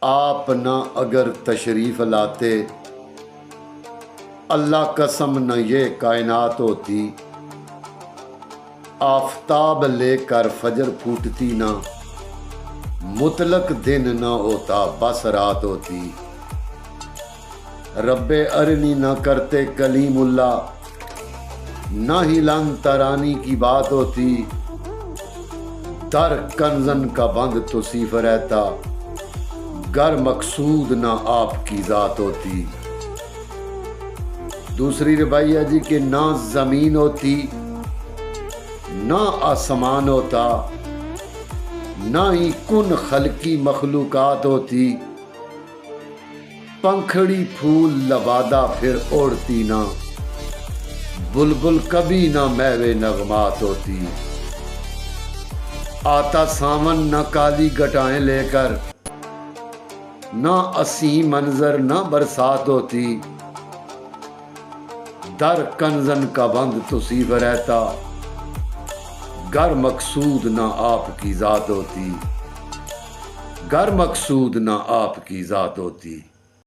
آپ نہ اگر تشریف لاتے، اللہ قسم نہ یہ کائنات ہوتی، آفتاب لے کر فجر پھوٹتی نہ، مطلق دن نہ ہوتا بس رات ہوتی، رب ارنی نہ کرتے کلیم اللہ، نہ ہی لن ترانی کی بات ہوتی، در کنزن کا بند توصیف رہتا، گر مقصود نہ آپ کی ذات ہوتی۔ دوسری روایت جی کہ نہ زمین ہوتی، نہ آسمان ہوتا، نہ ہی کن خلقی مخلوقات ہوتی، پنکھڑی پھول لبادہ پھر اوڑھتی نہ، بلبل کبھی نہ محو نغمات ہوتی، آتا ساون نہ کالی گٹائیں لے کر، نہ اسیں منظر نہ برسات ہوتی، در کنزن کا بند توصیف رہتا، گر مقصود نہ آپ کی ذات ہوتی، گر مقصود نہ آپ کی ذات ہوتی۔